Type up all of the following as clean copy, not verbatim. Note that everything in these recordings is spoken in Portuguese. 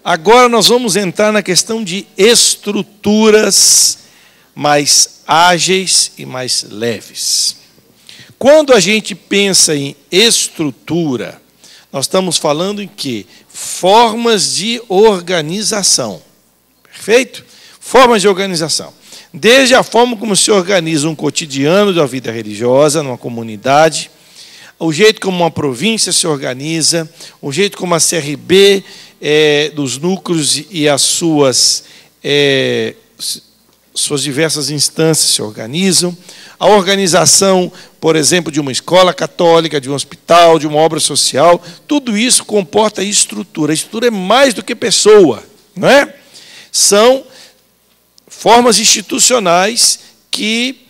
Agora nós vamos entrar na questão de estruturas mais ágeis e mais leves. Quando a gente pensa em estrutura, nós estamos falando em quê? Formas de organização. Perfeito? Formas de organização. Desde a forma como se organiza um cotidiano da vida religiosa, numa comunidade, o jeito como uma província se organiza, o jeito como a CRB dos núcleos e as suas diversas instâncias se organizam, a organização, por exemplo, de uma escola católica, de um hospital, de uma obra social, tudo isso comporta estrutura. A estrutura é mais do que pessoa, não é? São formas institucionais que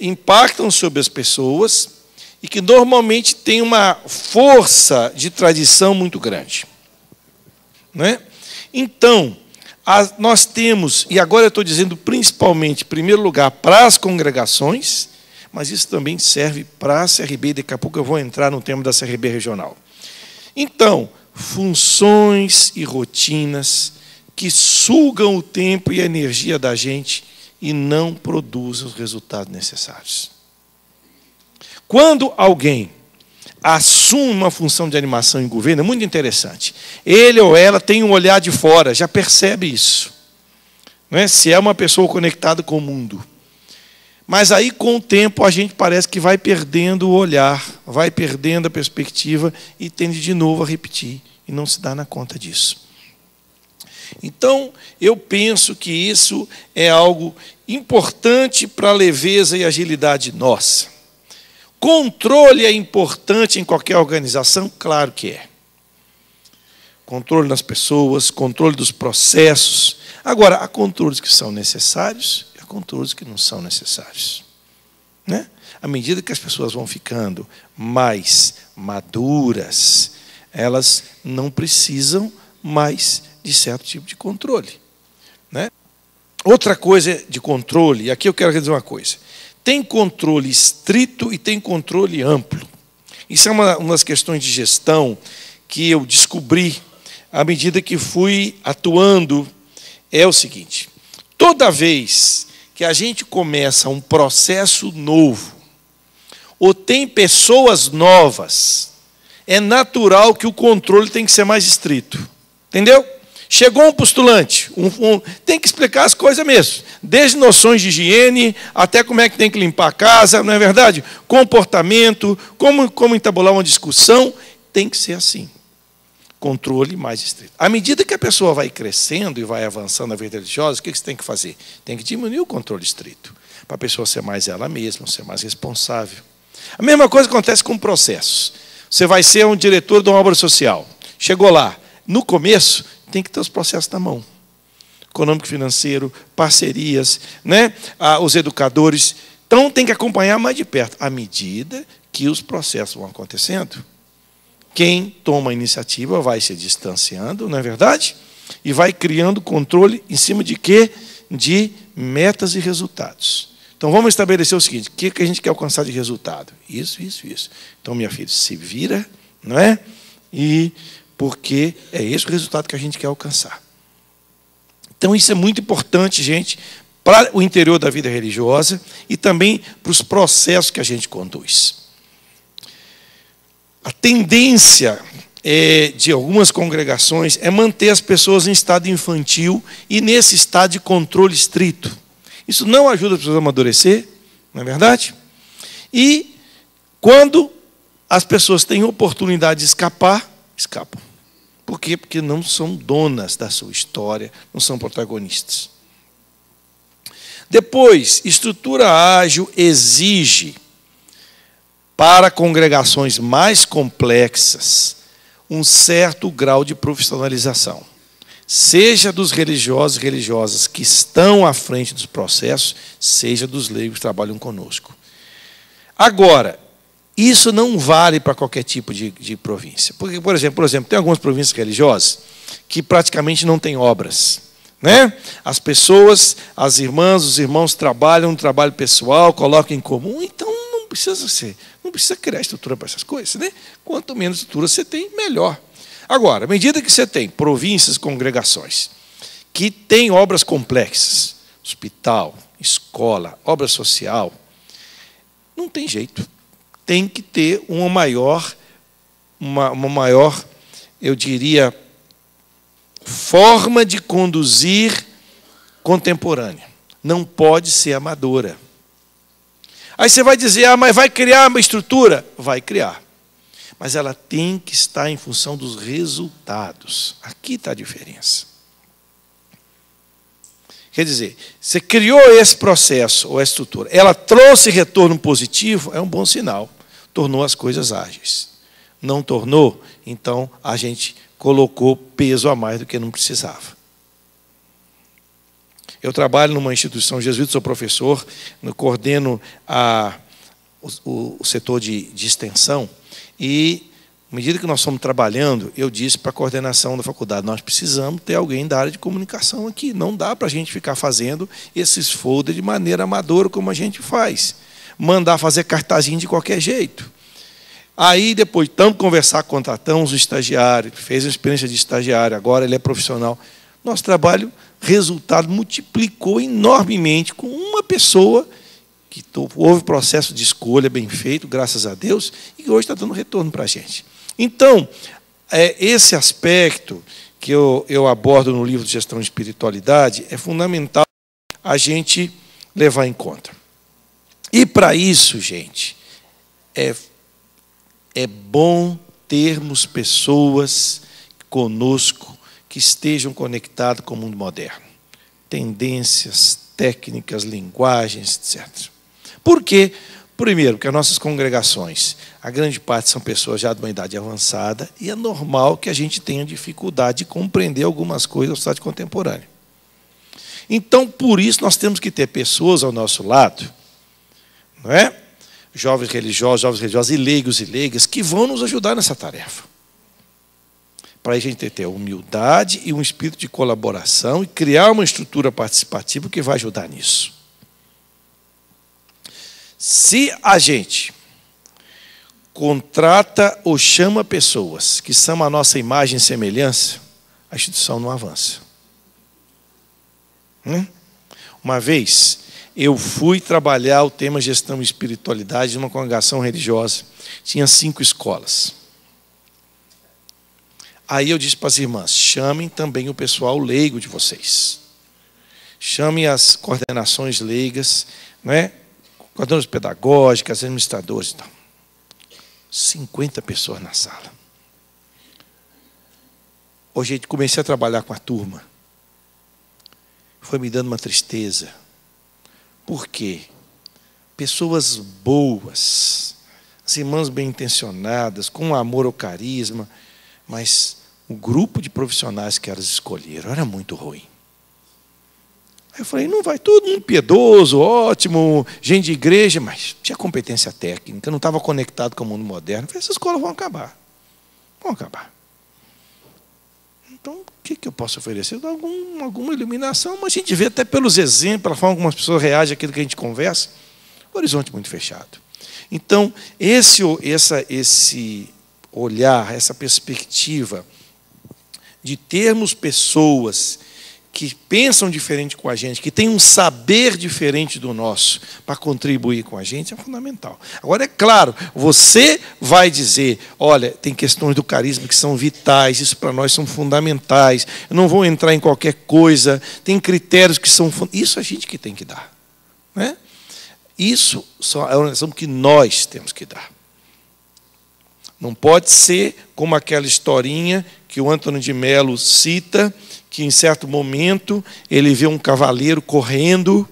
impactam sobre as pessoas e que normalmente têm uma força de tradição muito grande. Não é? Então, nós temos, e agora eu estou dizendo principalmente, em primeiro lugar, para as congregações, mas isso também serve para a CRB, daqui a pouco eu vou entrar no tema da CRB regional. Então, funções e rotinas que sugam o tempo e a energia da gente e não produzem os resultados necessários. Quando alguém assume uma função de animação em governo, é muito interessante. Ele ou ela tem um olhar de fora, já percebe isso. Não é? Se é uma pessoa conectada com o mundo. Mas aí, com o tempo, a gente parece que vai perdendo o olhar, vai perdendo a perspectiva e tende de novo a repetir. E não se dá na conta disso. Então, eu penso que isso é algo importante para a leveza e agilidade nossa. Controle é importante em qualquer organização? Claro que é. Controle das pessoas, controle dos processos. Agora, há controles que são necessários e há controles que não são necessários. Né? À medida que as pessoas vão ficando mais maduras, elas não precisam mais de certo tipo de controle. Né? Outra coisa de controle, e aqui eu quero dizer uma coisa. Tem controle estrito e tem controle amplo. Isso é uma das questões de gestão que eu descobri à medida que fui atuando. É o seguinte: toda vez que a gente começa um processo novo, ou tem pessoas novas, é natural que o controle tem que ser mais estrito. Entendeu? Chegou um postulante, tem que explicar as coisas mesmo, desde noções de higiene, até como é que tem que limpar a casa, não é verdade? Comportamento, como entabular uma discussão, tem que ser assim. Controle mais estrito. À medida que a pessoa vai crescendo e vai avançando na vida religiosa, o que você tem que fazer? Tem que diminuir o controle estrito, para a pessoa ser mais ela mesma, ser mais responsável. A mesma coisa acontece com processos. Você vai ser um diretor de uma obra social. Chegou lá, no começo, tem que ter os processos na mão. Econômico, financeiro, parcerias, né? Os educadores. Então, tem que acompanhar mais de perto. À medida que os processos vão acontecendo, quem toma a iniciativa vai se distanciando, não é verdade? E vai criando controle em cima de quê? De metas e resultados. Então, vamos estabelecer o seguinte: o que a gente quer alcançar de resultado? Isso, isso, isso. Então, minha filha, se vira, não é? E porque é esse o resultado que a gente quer alcançar. Então, isso é muito importante, gente, para o interior da vida religiosa e também para os processos que a gente conduz. A tendência de algumas congregações é manter as pessoas em estado infantil e nesse estado de controle estrito. Isso não ajuda as pessoas a amadurecer, não é verdade? E quando as pessoas têm oportunidade de escapar, escapam. Por quê? Porque não são donas da sua história, não são protagonistas. Depois, estrutura ágil exige, para congregações mais complexas, um certo grau de profissionalização. Seja dos religiosos e religiosas que estão à frente dos processos, seja dos leigos que trabalham conosco. Agora, isso não vale para qualquer tipo de província. Porque, por exemplo, tem algumas províncias religiosas que praticamente não têm obras. Né? As pessoas, as irmãs, os irmãos trabalham no trabalho pessoal, colocam em comum, então não precisa criar estrutura para essas coisas. Né? Quanto menos estrutura você tem, melhor. Agora, à medida que você tem províncias, congregações, que têm obras complexas, hospital, escola, obra social, não tem jeito. Tem que ter uma maior, eu diria, forma de conduzir contemporânea. Não pode ser amadora. Aí você vai dizer, mas vai criar uma estrutura? Vai criar. Mas ela tem que estar em função dos resultados. Aqui está a diferença. Quer dizer, você criou esse processo ou a estrutura, ela trouxe retorno positivo, é um bom sinal. Tornou as coisas ágeis. Não tornou, então a gente colocou peso a mais do que não precisava. Eu trabalho numa instituição jesuíta, sou professor, coordeno o setor de extensão, e, à medida que nós fomos trabalhando, eu disse para a coordenação da faculdade, nós precisamos ter alguém da área de comunicação aqui, não dá para a gente ficar fazendo esses folders de maneira amadora como a gente faz, mandar fazer cartazinho de qualquer jeito. Aí, depois, tanto conversar, contratamos o estagiário, fez uma experiência de estagiário, agora ele é profissional. Nosso trabalho, resultado, multiplicou enormemente com uma pessoa que houve processo de escolha bem feito, graças a Deus, e hoje está dando retorno para a gente. Então, esse aspecto que eu abordo no livro de Gestão de Espiritualidade é fundamental a gente levar em conta. E para isso, gente, é bom termos pessoas conosco que estejam conectadas com o mundo moderno. Tendências, técnicas, linguagens, etc. Por quê? Primeiro, porque as nossas congregações, a grande parte são pessoas já de uma idade avançada, e é normal que a gente tenha dificuldade de compreender algumas coisas da sociedade contemporânea. Então, por isso, nós temos que ter pessoas ao nosso lado, não é? Jovens religiosos e leigas, que vão nos ajudar nessa tarefa. Para a gente ter humildade e um espírito de colaboração e criar uma estrutura participativa que vai ajudar nisso. Se a gente contrata ou chama pessoas que são a nossa imagem e semelhança, a instituição não avança. Uma vez, eu fui trabalhar o tema gestão e espiritualidade numa congregação religiosa. Tinha 5 escolas. Aí eu disse para as irmãs, chamem também o pessoal leigo de vocês. Chamem as coordenações leigas, coordenadoras pedagógicas, administradores e tal. 50 pessoas na sala. Hoje eu comecei a trabalhar com a turma. Foi me dando uma tristeza. Por quê? Pessoas boas, as irmãs bem intencionadas, com amor ou carisma, mas o grupo de profissionais que elas escolheram era muito ruim. Aí eu falei, não vai, todo mundo piedoso, ótimo, gente de igreja, mas tinha competência técnica, não estava conectado com o mundo moderno. Eu falei, essas escolas vão acabar. Vão acabar. Então, o que eu posso oferecer? Alguma iluminação, mas a gente vê até pelos exemplos, pela forma como as pessoas reagem àquilo que a gente conversa, horizonte muito fechado. Então, esse olhar, essa perspectiva de termos pessoas que pensam diferente com a gente, que têm um saber diferente do nosso para contribuir com a gente, é fundamental. Agora, é claro, você vai dizer, olha, tem questões do carisma que são vitais, isso para nós são fundamentais, eu não vou entrar em qualquer coisa, tem critérios que são... Isso a gente que tem que dar. Né? Isso é a orientação que nós temos que dar. Não pode ser como aquela historinha que o Antônio de Melo cita, que em certo momento ele vê um cavaleiro correndo,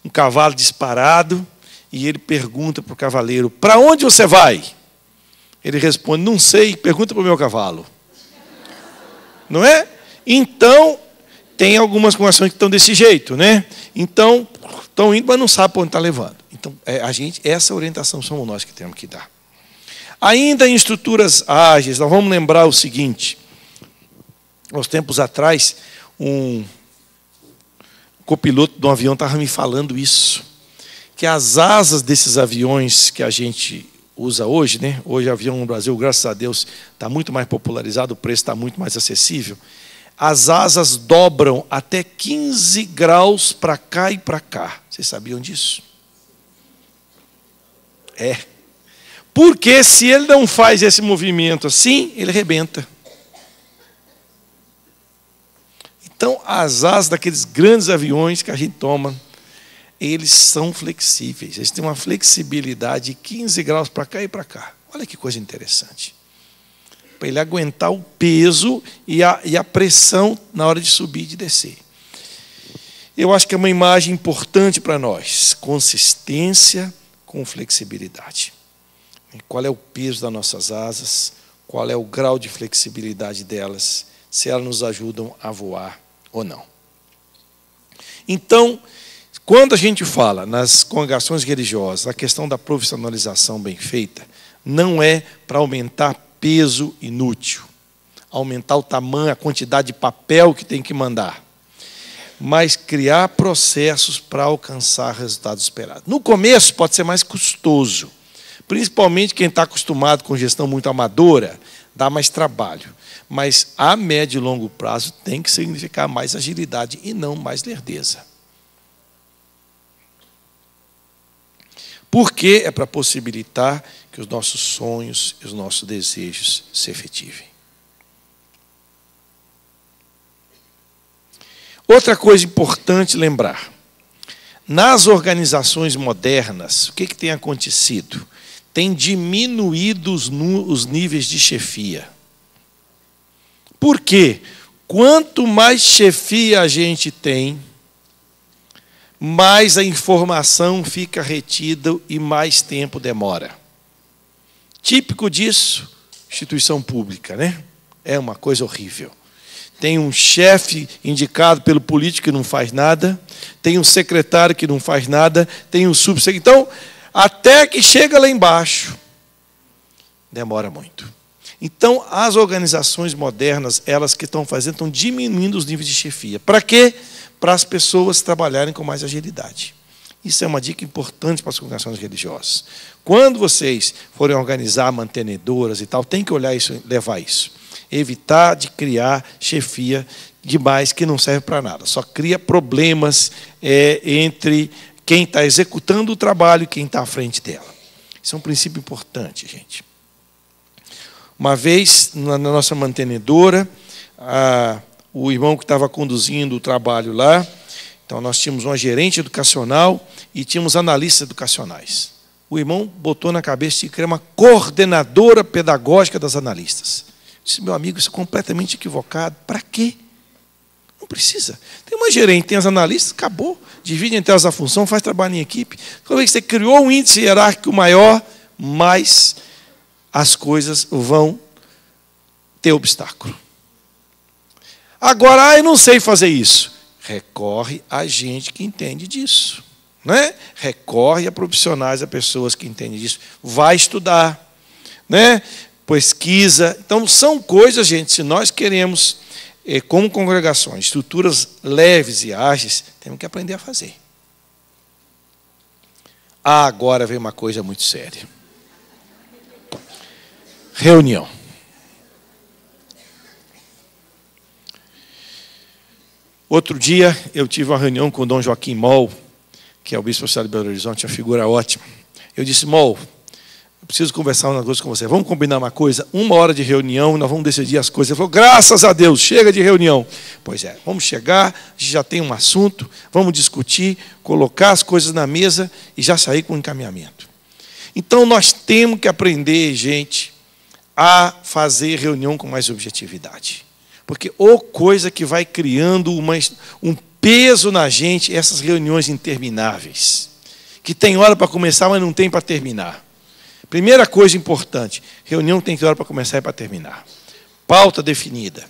um cavalo disparado, e ele pergunta para o cavaleiro, para onde você vai? Ele responde, não sei, pergunta para o meu cavalo. Não é? Então, tem algumas congregações que estão desse jeito, né? Então, estão indo, mas não sabem para onde está levando. Então, essa orientação somos nós que temos que dar. Ainda em estruturas ágeis, nós vamos lembrar o seguinte, uns tempos atrás, um copiloto de um avião estava me falando isso, que as asas desses aviões que a gente usa hoje, né? Hoje o avião no Brasil, graças a Deus, está muito mais popularizado, o preço está muito mais acessível. As asas dobram até 15 graus para cá e para cá. Vocês sabiam disso? É. Porque se ele não faz esse movimento assim, ele arrebenta. Então, as asas daqueles grandes aviões que a gente toma, eles são flexíveis. Eles têm uma flexibilidade de 15 graus para cá e para cá. Olha que coisa interessante. Para ele aguentar o peso e a pressão na hora de subir e de descer. Eu acho que é uma imagem importante para nós. Consistência com flexibilidade. Qual é o peso das nossas asas? Qual é o grau de flexibilidade delas? Se elas nos ajudam a voar ou não. Então, quando a gente fala nas congregações religiosas, a questão da profissionalização bem feita, não é para aumentar peso inútil, aumentar o tamanho, a quantidade de papel que tem que mandar, mas criar processos para alcançar resultados esperados. No começo pode ser mais custoso, principalmente quem está acostumado com gestão muito amadora, dá mais trabalho. Mas a médio e longo prazo tem que significar mais agilidade e não mais lerdeza. Porque é para possibilitar que os nossos sonhos e os nossos desejos se efetivem. Outra coisa importante lembrar. Nas organizações modernas, o que tem acontecido? Tem diminuído os níveis de chefia. Por quê? Quanto mais chefia a gente tem, mais a informação fica retida e mais tempo demora. Típico disso, instituição pública, né? É uma coisa horrível. Tem um chefe indicado pelo político que não faz nada, tem um secretário que não faz nada, tem um subsecretário. Então, até que chega lá embaixo, demora muito. Então, as organizações modernas, elas que estão fazendo, estão diminuindo os níveis de chefia. Para quê? Para as pessoas trabalharem com mais agilidade. Isso é uma dica importante para as congregações religiosas. Quando vocês forem organizar mantenedoras e tal, tem que olhar isso, levar isso. Evitar de criar chefia demais que não serve para nada. Só cria problemas entre quem está executando o trabalho e quem está à frente dela. Isso é um princípio importante, gente. Uma vez, na nossa mantenedora, o irmão que estava conduzindo o trabalho lá, então nós tínhamos uma gerente educacional e tínhamos analistas educacionais. O irmão botou na cabeça de criar uma coordenadora pedagógica das analistas. Eu disse, meu amigo, isso é completamente equivocado. Para quê? Não precisa. Tem uma gerente, tem as analistas, acabou. Divide entre elas a função, faz trabalho em equipe. Toda vez que você criou um índice hierárquico maior, mais as coisas vão ter obstáculo. Agora, eu não sei fazer isso. Recorre a gente que entende disso. Né? Recorre a profissionais, a pessoas que entendem disso. Vai estudar. Né? Pesquisa. Então, são coisas, gente, se nós queremos, como congregações, estruturas leves e ágeis, temos que aprender a fazer. Agora vem uma coisa muito séria. Reunião. Outro dia, eu tive uma reunião com o Dom Joaquim Moll, que é o bispo auxiliar de Belo Horizonte, uma figura ótima. Eu disse, Moll, eu preciso conversar uma coisa com você. Vamos combinar uma coisa? 1 hora de reunião, nós vamos decidir as coisas. Ele falou, graças a Deus, chega de reunião. Pois é, vamos chegar, a gente já tem um assunto, vamos discutir, colocar as coisas na mesa e já sair com o encaminhamento. Então, nós temos que aprender, gente, a fazer reunião com mais objetividade. Porque coisa que vai criando um peso na gente, essas reuniões intermináveis, que tem hora para começar, mas não tem para terminar. Primeira coisa importante, reunião tem que ter hora para começar e para terminar. Pauta definida.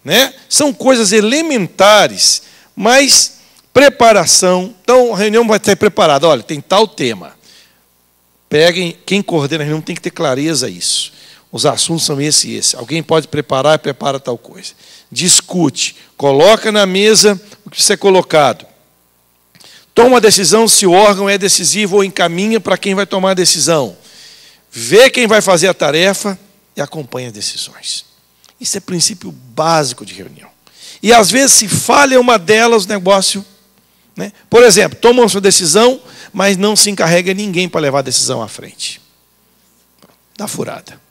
Né? São coisas elementares, mas preparação. Então, a reunião vai estar preparada. Olha, tem tal tema. Peguem, quem coordena a reunião tem que ter clareza isso. Os assuntos são esse e esse. Alguém pode preparar e prepara tal coisa. Discute. Coloca na mesa o que precisa ser colocado. Toma a decisão se o órgão é decisivo ou encaminha para quem vai tomar a decisão. vê quem vai fazer a tarefa e acompanha as decisões. Isso é princípio básico de reunião. E às vezes se falha uma delas, o negócio, né? Por exemplo, tomam sua decisão, mas não se encarrega ninguém para levar a decisão à frente. Dá furada.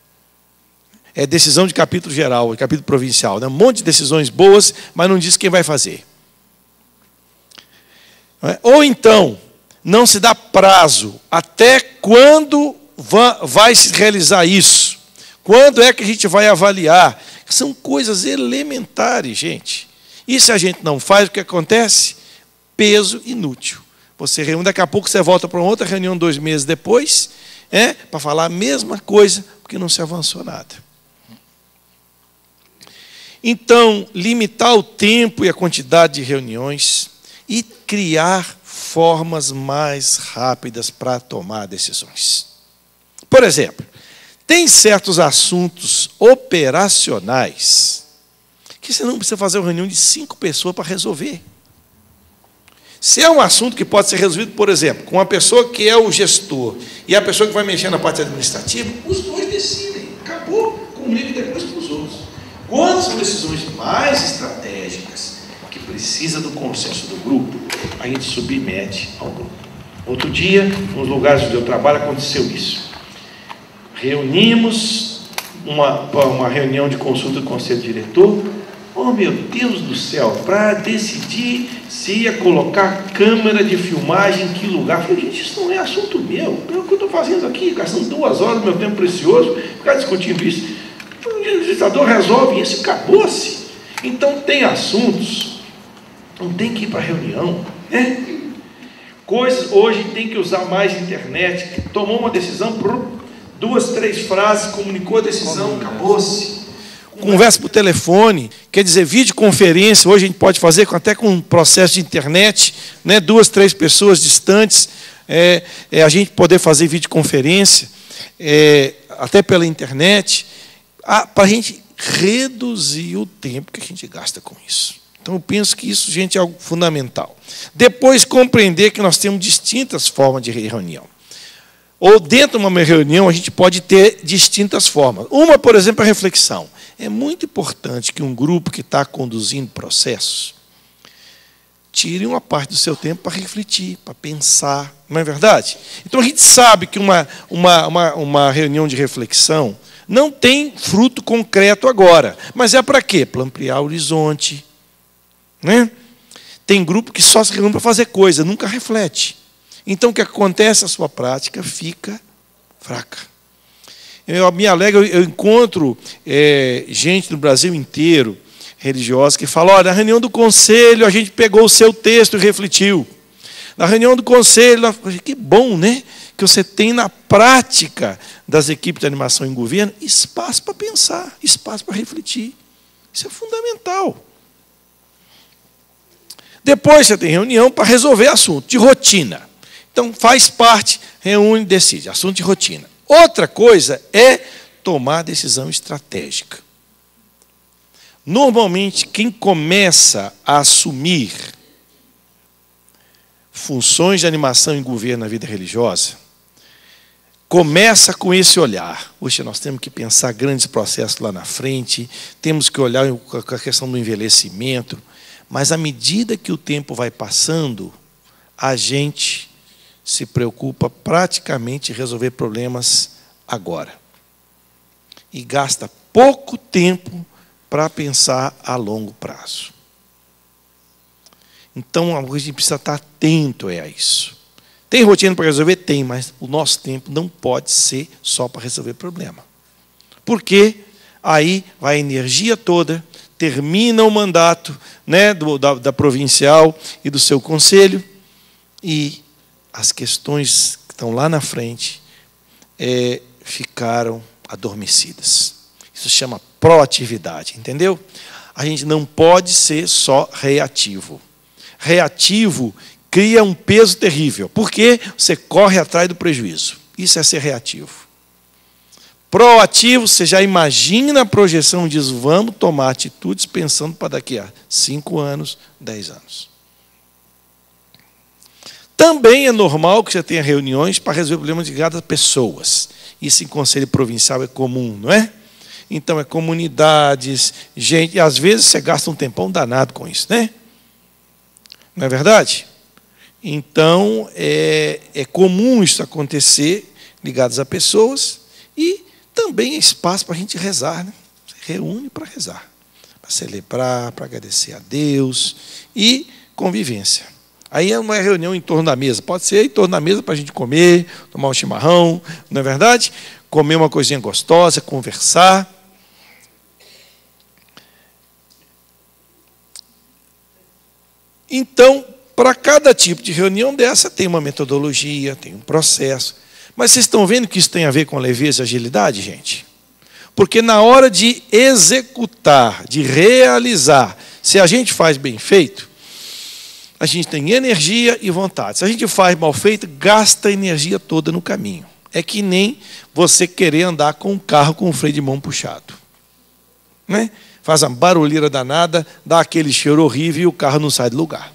É decisão de capítulo geral, de capítulo provincial, né? Um monte de decisões boas, mas não diz quem vai fazer. Ou então, não se dá prazo até quando vai se realizar isso. Quando é que a gente vai avaliar? São coisas elementares, gente. E se a gente não faz, o que acontece? Peso inútil. Você reúne, daqui a pouco você volta para uma outra reunião 2 meses depois, para falar a mesma coisa, porque não se avançou nada. Então, limitar o tempo e a quantidade de reuniões e criar formas mais rápidas para tomar decisões. Por exemplo, tem certos assuntos operacionais que você não precisa fazer uma reunião de 5 pessoas para resolver. Se é um assunto que pode ser resolvido, por exemplo, com uma pessoa que é o gestor e a pessoa que vai mexer na parte administrativa, os dois decidem. Acabou, comunique depois com os outros. Quando são decisões mais estratégicas, que precisa do consenso do grupo, a gente submete ao grupo. Outro dia, nos lugares onde eu trabalho, aconteceu isso. Reunimos uma reunião de consulta do conselho diretor. Oh, meu Deus do céu, para decidir se ia colocar câmera de filmagem em que lugar. Eu falei, gente, isso não é assunto meu. É o que eu estou fazendo aqui, gastando 2 horas do meu tempo precioso, ficar discutindo isso. O legislador resolve isso e acabou-se. Então, tem assuntos, não tem que ir para reunião, né? Coisas, hoje tem que usar mais internet. Tomou uma decisão, 2, 3 frases, comunicou a decisão, acabou-se. Conversa por telefone, quer dizer, videoconferência, hoje a gente pode fazer até com um processo de internet, né? 2, 3 pessoas distantes, a gente poder fazer videoconferência, até pela internet, para a gente reduzir o tempo que a gente gasta com isso. Então, eu penso que isso, gente, é algo fundamental. Depois, compreender que nós temos distintas formas de reunião. Ou dentro de uma reunião, a gente pode ter distintas formas. Uma, por exemplo, é a reflexão. É muito importante que um grupo que está conduzindo processos tire uma parte do seu tempo para refletir, para pensar. Não é verdade? Então, a gente sabe que uma reunião de reflexão não tem fruto concreto agora. Mas é para quê? Para ampliar o horizonte. Né? Tem grupo que só se reúne para fazer coisa, nunca reflete. Então, o que acontece? A sua prática fica fraca. Eu me alegro, eu encontro gente no Brasil inteiro, religiosa, que fala, olha, na reunião do conselho a gente pegou o seu texto e refletiu. Na reunião do conselho, que bom, né? Que você tem na prática das equipes de animação em governo espaço para pensar, espaço para refletir. Isso é fundamental. Depois você tem reunião para resolver assunto de rotina. Então, faz parte, reúne, decide. Assunto de rotina. Outra coisa é tomar decisão estratégica. Normalmente, quem começa a assumir funções de animação em governo na vida religiosa, começa com esse olhar. Poxa, nós temos que pensar grandes processos lá na frente, temos que olhar a questão do envelhecimento, mas à medida que o tempo vai passando, a gente se preocupa praticamente em resolver problemas agora. E gasta pouco tempo para pensar a longo prazo. Então, a gente precisa estar atento a isso. Tem rotina para resolver? Tem, mas o nosso tempo não pode ser só para resolver problema. Porque aí vai a energia toda, termina o mandato, né, da provincial e do seu conselho, e as questões que estão lá na frente ficaram adormecidas. Isso se chama proatividade, entendeu? A gente não pode ser só reativo. Reativo cria um peso terrível, porque você corre atrás do prejuízo. Isso é ser reativo. Proativo, você já imagina a projeção e diz, vamos tomar atitudes pensando para daqui a 5 anos, 10 anos. Também é normal que você tenha reuniões para resolver problemas ligados a pessoas. Isso em conselho provincial é comum, não é? Então, é comunidades, gente, e às vezes você gasta um tempão danado com isso, né? Não é verdade? Então, é comum isso acontecer, ligados a pessoas, e também é espaço para a gente rezar, né? Se reúne para rezar, para celebrar, para agradecer a Deus, e convivência. Aí é uma reunião em torno da mesa, pode ser em torno da mesa para a gente comer, tomar um chimarrão, não é verdade? Comer uma coisinha gostosa, conversar. Então, para cada tipo de reunião dessa, tem uma metodologia, tem um processo. Mas vocês estão vendo que isso tem a ver com leveza e agilidade, gente? Porque na hora de executar, de realizar, se a gente faz bem feito, a gente tem energia e vontade. Se a gente faz mal feito, gasta a energia toda no caminho. É que nem você querer andar com um carro com o freio de mão puxado. Né? Faz uma barulheira danada, dá aquele cheiro horrível e o carro não sai do lugar.